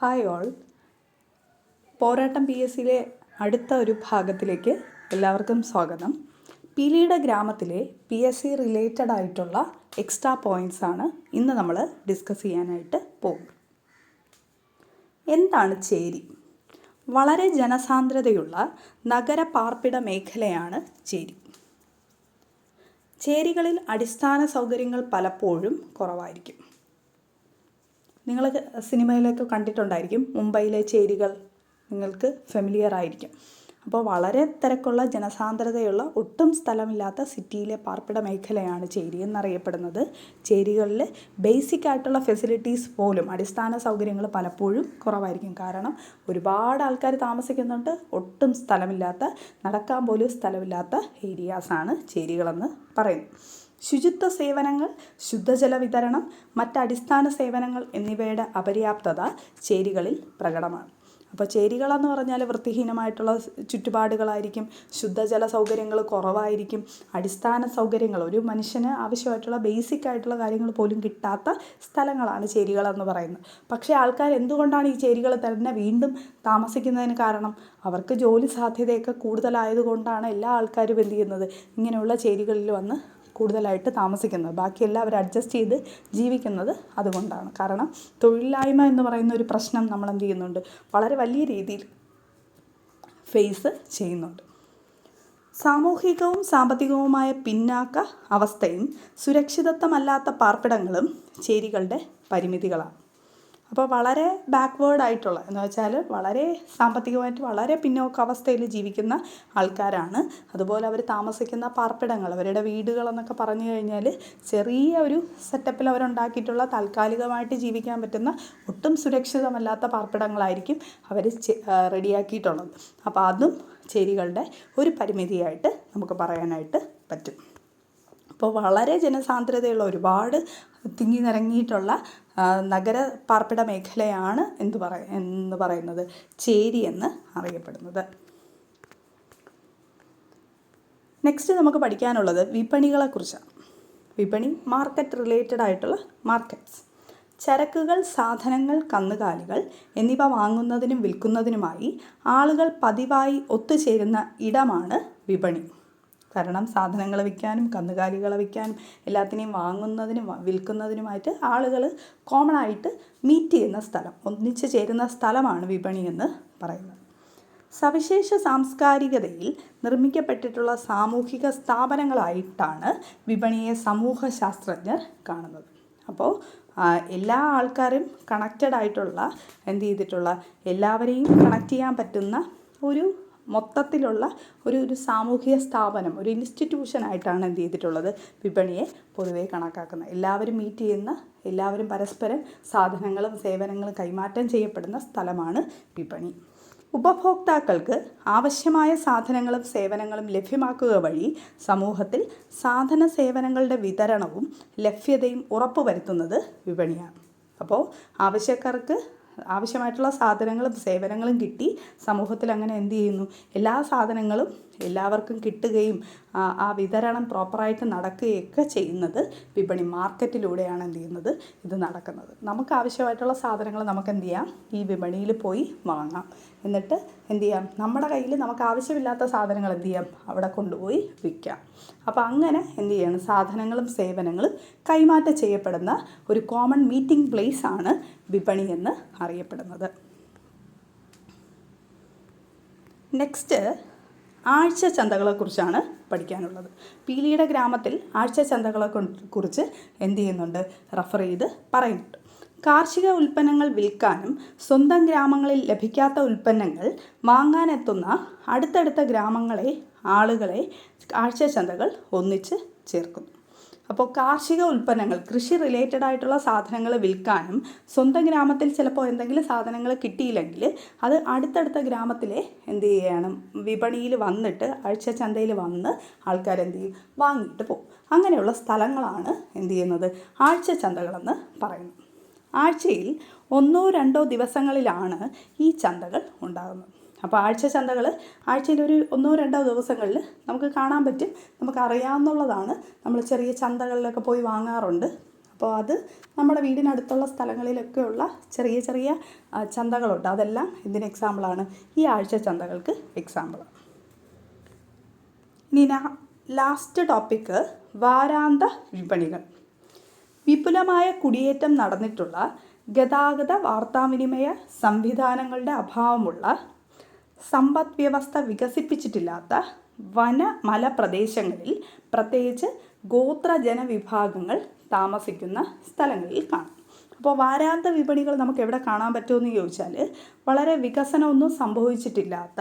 Hi all. പോരാട്ടം PSCയിലെ അടുത്ത ഒരു ഭാഗത്തിലേക്ക് എല്ലാവർക്കും സ്വാഗതം. പീലിയുടെ ഗ്രാമത്തിലെ PSC റിലേറ്റഡ് ആയിട്ടുള്ള എക്സ്ട്രാ പോയിൻറ്റ്സ് ആണ് ഇന്ന് നമ്മൾ ഡിസ്കസ് ചെയ്യാനായിട്ട് പോകും. എന്താണ് ചേരി? വളരെ ജനസാന്ദ്രതയുള്ള നഗര പാർപ്പിട മേഖലയാണ് ചേരി. ചേരികളിൽ അടിസ്ഥാന സൗകര്യങ്ങൾ പലപ്പോഴും കുറവായിരിക്കും. നിങ്ങൾ സിനിമയിലൊക്കെ കണ്ടിട്ടുണ്ടായിരിക്കും, മുംബൈയിലെ ചേരികൾ നിങ്ങൾക്ക് ഫെമിലിയർ ആയിരിക്കും. അപ്പോൾ വളരെ തിരക്കുള്ള ജനസാന്ദ്രതയുള്ള ഒട്ടും സ്ഥലമില്ലാത്ത സിറ്റിയിലെ പാർപ്പിട മേഖലയാണ് ചേരി എന്നറിയപ്പെടുന്നത്. ചേരികളിൽ ബേസിക് ആയിട്ടുള്ള ഫെസിലിറ്റീസ് പോലും, അടിസ്ഥാന സൗകര്യങ്ങൾ പലപ്പോഴും കുറവായിരിക്കും. കാരണം ഒരുപാട് ആൾക്കാർ താമസിക്കുന്നുണ്ട്. ഒട്ടും സ്ഥലമില്ലാത്ത, നടക്കാൻ പോലും സ്ഥലമില്ലാത്ത ഏരിയാസാണ് ചേരികളെന്ന് പറയുന്നത്. ശുചിത്വ സേവനങ്ങൾ, ശുദ്ധജല വിതരണം, മറ്റടിസ്ഥാന സേവനങ്ങൾ എന്നിവയുടെ അപര്യാപ്തത ചേരികളിൽ പ്രകടമാണ്. അപ്പോൾ ചേരികളെന്ന് പറഞ്ഞാൽ വൃത്തിഹീനമായിട്ടുള്ള ചുറ്റുപാടുകളായിരിക്കും, ശുദ്ധജല സൗകര്യങ്ങൾ കുറവായിരിക്കും, അടിസ്ഥാന സൗകര്യങ്ങൾ, ഒരു മനുഷ്യന് ആവശ്യമായിട്ടുള്ള ബേസിക് ആയിട്ടുള്ള കാര്യങ്ങൾ പോലും കിട്ടാത്ത സ്ഥലങ്ങളാണ് ചേരികളെന്ന് പറയുന്നത്. പക്ഷേ ആൾക്കാർ എന്തുകൊണ്ടാണ് ഈ ചേരികൾ തന്നെ വീണ്ടും താമസിക്കുന്നതിന് കാരണം? അവർക്ക് ജോലി സാധ്യതയൊക്കെ കൂടുതലായതുകൊണ്ടാണ് എല്ലാ ആൾക്കാരും എന്ത് ചെയ്യുന്നത്, ഇങ്ങനെയുള്ള ചേരികളിൽ വന്ന് കൂടുതലായിട്ട് താമസിക്കുന്നത്. ബാക്കി എല്ലാവരും അഡ്ജസ്റ്റ് ചെയ്ത് ജീവിക്കുന്നത് അതുകൊണ്ടാണ്. കാരണം തൊഴിലില്ലായ്മ എന്ന് പറയുന്ന ഒരു പ്രശ്നം നമ്മൾ എന്ത് ചെയ്യുന്നുണ്ട്, വളരെ വലിയ രീതിയിൽ ഫേസ് ചെയ്യുന്നുണ്ട്. സാമൂഹികവും സാമ്പത്തികവുമായ പിന്നാക്ക അവസ്ഥയും സുരക്ഷിതത്വമല്ലാത്ത പാർപ്പിടങ്ങളും ചേരികളുടെ പരിമിതികളാണ്. അപ്പോൾ വളരെ ബാക്ക്വേർഡ് ആയിട്ടുള്ള, എന്ന് വെച്ചാൽ വളരെ സാമ്പത്തികമായിട്ട് വളരെ പിന്നോക്കാവസ്ഥയിൽ ജീവിക്കുന്ന ആൾക്കാരാണ്. അതുപോലെ അവർ താമസിക്കുന്ന പാർപ്പിടങ്ങൾ, അവരുടെ വീടുകളെന്നൊക്കെ പറഞ്ഞു കഴിഞ്ഞാൽ ചെറിയ ഒരു സെറ്റപ്പിൽ അവരുണ്ടാക്കിയിട്ടുള്ള താൽക്കാലികമായിട്ട് ജീവിക്കാൻ പറ്റുന്ന ഒട്ടും സുരക്ഷിതമല്ലാത്ത പാർപ്പിടങ്ങളായിരിക്കും അവർ റെഡിയാക്കിയിട്ടുള്ളത്. അപ്പോൾ അതും ചേരികളുടെ ഒരു പരിമിതിയായിട്ട് നമുക്ക് പറയാനായിട്ട് പറ്റും. അപ്പോൾ വളരെ ജനസാന്ദ്രതയുള്ള, ഒരുപാട് തിങ്ങി നിറങ്ങിയിട്ടുള്ള നഗര പാർപ്പിട മേഖലയാണ് എന്ന് പറയുന്നത് ചേരി എന്ന് അറിയപ്പെടുന്നത്. നെക്സ്റ്റ് നമുക്ക് പഠിക്കാനുള്ളത് വിപണികളെക്കുറിച്ചാണ്. വിപണി, മാർക്കറ്റ് റിലേറ്റഡ് ആയിട്ടുള്ള മാർക്കറ്റ്സ്. ചരക്കുകൾ, സാധനങ്ങൾ, കന്നുകാലികൾ എന്നിവ വാങ്ങുന്നതിനും വിൽക്കുന്നതിനുമായി ആളുകൾ പതിവായി ഒത്തുചേരുന്ന ഇടമാണ് വിപണി. കാരണം സാധനങ്ങൾ വിൽക്കാനും കന്നുകാലികളെ വിൽക്കാനും എല്ലാത്തിനെയും വാങ്ങുന്നതിനും വിൽക്കുന്നതിനുമായിട്ട് ആളുകൾ കോമൺ ആയിട്ട് മീറ്റ് ചെയ്യുന്ന സ്ഥലം, ഒന്നിച്ചു ചേരുന്ന സ്ഥലമാണ് വിപണി എന്ന് പറയുന്നത്. സവിശേഷ സാംസ്കാരികതയിൽ നിർമ്മിക്കപ്പെട്ടിട്ടുള്ള സാമൂഹിക സ്ഥാപനങ്ങളായിട്ടാണ് വിപണിയെ സമൂഹശാസ്ത്രജ്ഞർ കാണുന്നത്. അപ്പോൾ എല്ലാ ആൾക്കാരും കണക്റ്റഡ് ആയിട്ടുള്ള, എന്ത് ചെയ്തിട്ടുള്ള, എല്ലാവരെയും കണക്ട് ചെയ്യാൻ പറ്റുന്ന ഒരു മൊത്തത്തിലുള്ള ഒരു സാമൂഹിക സ്ഥാപനം, ഒരു ഇൻസ്റ്റിറ്റ്യൂഷനായിട്ടാണ് എന്ത് ചെയ്തിട്ടുള്ളത്, വിപണിയെ പൊതുവെ കണക്കാക്കുന്നത്. എല്ലാവരും മീറ്റ് ചെയ്യുന്ന, എല്ലാവരും പരസ്പരം സാധനങ്ങളും സേവനങ്ങളും കൈമാറ്റം ചെയ്യപ്പെടുന്ന സ്ഥലമാണ് വിപണി. ഉപഭോക്താക്കൾക്ക് ആവശ്യമായ സാധനങ്ങളും സേവനങ്ങളും ലഭ്യമാക്കുക വഴി സമൂഹത്തിൽ സാധന സേവനങ്ങളുടെ വിതരണവും ലഭ്യതയും ഉറപ്പുവരുത്തുന്നത് വിപണിയാണ്. അപ്പോൾ ആവശ്യക്കാർക്ക് ആവശ്യമായിട്ടുള്ള സാധനങ്ങളും സേവനങ്ങളും കിട്ടി സമൂഹത്തിൽ അങ്ങനെ എന്ത് ചെയ്യുന്നു, എല്ലാ സാധനങ്ങളും എല്ലാവർക്കും കിട്ടുകയും ആ വിതരണം പ്രോപ്പറായിട്ട് നടക്കുകയൊക്കെ ചെയ്യുന്നത് വിപണി, മാർക്കറ്റിലൂടെയാണ് എന്ത് ചെയ്യുന്നത്, ഇത് നടക്കുന്നത്. നമുക്ക് ആവശ്യമായിട്ടുള്ള സാധനങ്ങൾ നമുക്ക് എന്ത് ചെയ്യാം, ഈ വിപണിയിൽ പോയി വാങ്ങാം. എന്നിട്ട് എന്ത് ചെയ്യാം, നമ്മുടെ കയ്യിൽ നമുക്ക് ആവശ്യമില്ലാത്ത സാധനങ്ങൾ എന്ത് ചെയ്യാം, അവിടെ കൊണ്ടുപോയി വിൽക്കാം. അപ്പോൾ അങ്ങനെ എന്ത് ചെയ്യണം, സാധനങ്ങളും സേവനങ്ങളും കൈമാറ്റം ചെയ്യപ്പെടുന്ന ഒരു കോമൺ മീറ്റിംഗ് പ്ലേസ് ആണ് വിപണി എന്ന് അറിയപ്പെടുന്നത്. നെക്സ്റ്റ് ആഴ്ച ചന്തകളെക്കുറിച്ചാണ് പഠിക്കാനുള്ളത്. പീലിയുടെ ഗ്രാമത്തിൽ ആഴ്ച ചന്തകളെ കുറിച്ച് എന്ത് ചെയ്യുന്നുണ്ട്, റെഫർ ചെയ്ത് പറയുന്നുണ്ട്. കാർഷിക ഉൽപ്പന്നങ്ങൾ വിൽക്കാനും സ്വന്തം ഗ്രാമങ്ങളിൽ ലഭിക്കാത്ത ഉൽപ്പന്നങ്ങൾ വാങ്ങാനെത്തുന്ന അടുത്തടുത്ത ആളുകളെ ആഴ്ച ചന്തകൾ ഒന്നിച്ച് ചേർക്കുന്നു. അപ്പോൾ കാർഷിക ഉൽപ്പന്നങ്ങൾ, കൃഷി റിലേറ്റഡ് ആയിട്ടുള്ള സാധനങ്ങൾ വിൽക്കാനും സ്വന്തം ഗ്രാമത്തിൽ ചിലപ്പോൾ എന്തെങ്കിലും സാധനങ്ങൾ കിട്ടിയില്ലെങ്കിൽ അത് അടുത്തടുത്ത ഗ്രാമത്തിലെ എന്ത് ചെയ്യണം, വിപണിയിൽ വന്നിട്ട്, ആഴ്ച ചന്തയിൽ വന്ന് ആൾക്കാർ എന്ത് ചെയ്യും, വാങ്ങിയിട്ട് പോകും. അങ്ങനെയുള്ള സ്ഥലങ്ങളാണ് എന്ത് ചെയ്യുന്നത്, ആഴ്ച ചന്തകളെന്ന് പറയുന്നത്. ആഴ്ചയിൽ 1-2 ദിവസങ്ങളിലാണ് ഈ ചന്തകൾ ഉണ്ടാകുന്നത്. അപ്പോൾ ആഴ്ച ചന്തകൾ ആഴ്ചയിൽ 1-2 ദിവസങ്ങളിൽ നമുക്ക് കാണാൻ പറ്റും. നമുക്കറിയാവുന്നതാണ്, നമ്മൾ ചെറിയ ചന്തകളിലൊക്കെ പോയി വാങ്ങാറുണ്ട്. അപ്പോൾ അത് നമ്മുടെ വീടിനടുത്തുള്ള സ്ഥലങ്ങളിലൊക്കെയുള്ള ചെറിയ ചെറിയ ചന്തകളുണ്ട്. അതെല്ലാം ഇതിന് എക്സാമ്പിളാണ്. ഈ ആഴ്ച ചന്തകൾക്ക് എക്സാമ്പിൾ. ഇനി ലാസ്റ്റ് ടോപ്പിക്ക് വാരാന്ത വിപണികൾ. വിപുലമായ കുടിയേറ്റം നടന്നിട്ടുള്ള ഗതാഗത വാർത്താവിനിമയ സംവിധാനങ്ങളുടെ അഭാവമുള്ള, സമ്പദ് വ്യവസ്ഥ വികസിപ്പിച്ചിട്ടില്ലാത്ത മലപ്രദേശങ്ങളിൽ പ്രത്യേകിച്ച് ഗോത്ര ജനവിഭാഗങ്ങൾ താമസിക്കുന്ന സ്ഥലങ്ങളിൽ കാണാം. അപ്പോൾ വാരാന്ത വിപണികൾ നമുക്ക് എവിടെ കാണാൻ പറ്റുമെന്ന് ചോദിച്ചാൽ, വളരെ വികസനമൊന്നും സംഭവിച്ചിട്ടില്ലാത്ത,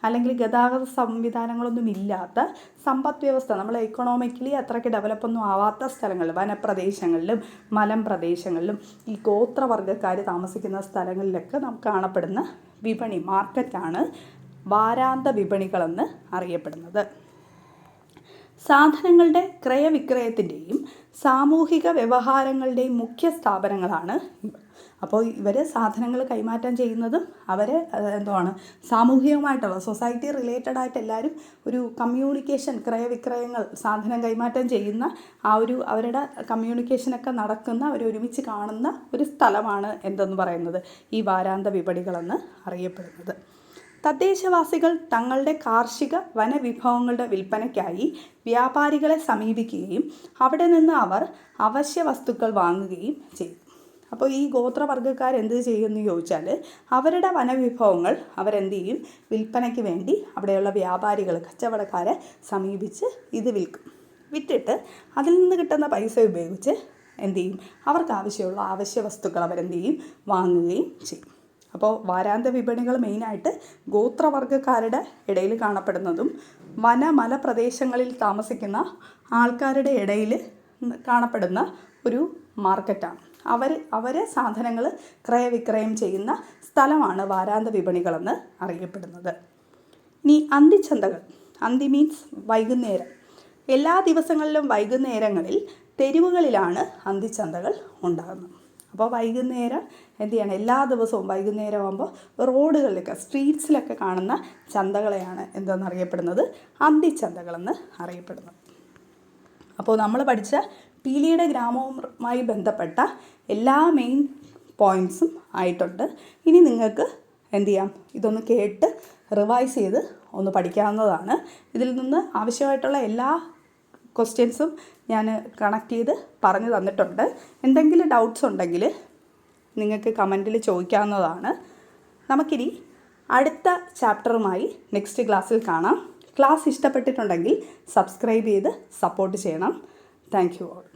അല്ലെങ്കിൽ ഗതാഗത സംവിധാനങ്ങളൊന്നും ഇല്ലാത്ത, സമ്പദ് വ്യവസ്ഥ നമ്മൾ എക്കണോമിക്കലി അത്രയ്ക്ക് ഡെവലപ്പൊന്നും ആവാത്ത സ്ഥലങ്ങളിൽ, വനപ്രദേശങ്ങളിലും മലമ്പ്രദേശങ്ങളിലും ഈ ഗോത്രവർഗ്ഗക്കാർ താമസിക്കുന്ന സ്ഥലങ്ങളിലൊക്കെ നമുക്ക് കാണപ്പെടുന്ന വിപണി, മാർക്കറ്റാണ് വാരാന്ത വിപണികളെന്ന് അറിയപ്പെടുന്നത്. സാധനങ്ങളുടെ ക്രയവിക്രയത്തിൻ്റെയും സാമൂഹിക വ്യവഹാരങ്ങളുടെയും മുഖ്യ സ്ഥാപനങ്ങളാണ് ഇവ. അപ്പോൾ ഇവർ സാധനങ്ങൾ കൈമാറ്റം ചെയ്യുന്നതും അവർ സാമൂഹികമായിട്ടുള്ള, സൊസൈറ്റി റിലേറ്റഡ് ആയിട്ട് എല്ലാവരും ഒരു കമ്മ്യൂണിക്കേഷൻ, ക്രയവിക്രയങ്ങൾ, സാധനം കൈമാറ്റം ചെയ്യുന്ന ആ ഒരു അവരുടെ കമ്മ്യൂണിക്കേഷനൊക്കെ നടക്കുന്ന, ഒരുമിച്ച് കാണുന്ന ഒരു സ്ഥലമാണ് എന്തെന്ന് പറയുന്നത് ഈ വാരാന്ത വിപണികളെന്ന് അറിയപ്പെടുന്നത്. തദ്ദേശവാസികൾ തങ്ങളുടെ കാർഷിക വനവിഭവങ്ങളുടെ വിൽപ്പനയ്ക്കായി വ്യാപാരികളെ സമീപിക്കുകയും അവിടെ നിന്ന് അവർ അവശ്യ വസ്തുക്കൾ വാങ്ങുകയും ചെയ്തു. അപ്പോൾ ഈ ഗോത്രവർഗ്ഗക്കാർ എന്ത് ചെയ്യുമെന്ന് ചോദിച്ചാൽ, അവരുടെ വനവിഭവങ്ങൾ അവരെന്ത് ചെയ്യും, വിൽപ്പനയ്ക്ക് വേണ്ടി അവിടെയുള്ള വ്യാപാരികൾ, കച്ചവടക്കാരെ സമീപിച്ച് ഇത് വിൽക്കും. വിറ്റിട്ട് അതിൽ നിന്ന് കിട്ടുന്ന പൈസ ഉപയോഗിച്ച് എന്ത് ചെയ്യും, അവർക്ക് ആവശ്യമുള്ള അവശ്യ വസ്തുക്കൾ അവരെന്ത് ചെയ്യും, വാങ്ങുകയും ചെയ്യും. അപ്പോൾ വാരാന്ത വിപണികൾ മെയിനായിട്ട് ഗോത്രവർഗ്ഗക്കാരുടെ ഇടയിൽ കാണപ്പെടുന്നതും മലപ്രദേശങ്ങളിൽ താമസിക്കുന്ന ആൾക്കാരുടെ ഇടയിൽ കാണപ്പെടുന്ന ഒരു മാർക്കറ്റാണ്. അവർ സാധനങ്ങൾ ക്രയവിക്രയം ചെയ്യുന്ന സ്ഥലമാണ് വാരാന്ത വിപണികളെന്ന് അറിയപ്പെടുന്നത്. ഇനി അന്തിച്ചന്തകൾ. അന്തി മീൻസ് വൈകുന്നേരം. എല്ലാ ദിവസങ്ങളിലും വൈകുന്നേരങ്ങളിൽ തെരുവുകളിലാണ് അന്തിച്ചന്തകൾ ഉണ്ടാകുന്നത്. അപ്പോൾ വൈകുന്നേരം എന്ത് ചെയ്യണം, എല്ലാ ദിവസവും വൈകുന്നേരം ആകുമ്പോൾ റോഡുകളിലൊക്കെ, സ്ട്രീറ്റ്സിലൊക്കെ കാണുന്ന ചന്തകളെയാണ് എന്തെന്നറിയപ്പെടുന്നത്, അന്തിച്ചന്തകളെന്ന് അറിയപ്പെടുന്നത്. അപ്പോൾ നമ്മൾ പഠിച്ച പീലിയുടെ ഗ്രാമവുമായി ബന്ധപ്പെട്ട എല്ലാ മെയിൻ പോയിൻറ്റ്സും ആയിട്ടുണ്ട്. ഇനി നിങ്ങൾക്ക് എന്ത് ചെയ്യാം, ഇതൊന്ന് കേട്ട് റിവൈസ് ചെയ്ത് ഒന്ന് പഠിക്കാവുന്നതാണ്. ഇതിൽ നിന്ന് ആവശ്യമായിട്ടുള്ള എല്ലാ ക്വസ്റ്റ്യൻസും ഞാൻ കണക്ട് ചെയ്ത് പറഞ്ഞു തന്നിട്ടുണ്ട്. എന്തെങ്കിലും ഡൗട്ട്സ് ഉണ്ടെങ്കിൽ നിങ്ങൾക്ക് കമൻറ്റിൽ ചോദിക്കാവുന്നതാണ്. നമുക്കിനി അടുത്ത ചാപ്റ്ററുമായി നെക്സ്റ്റ് ക്ലാസ്സിൽ കാണാം. ക്ലാസ് ഇഷ്ടപ്പെട്ടിട്ടുണ്ടെങ്കിൽ സബ്സ്ക്രൈബ് ചെയ്ത് സപ്പോർട്ട് ചെയ്യണം. Thank you all.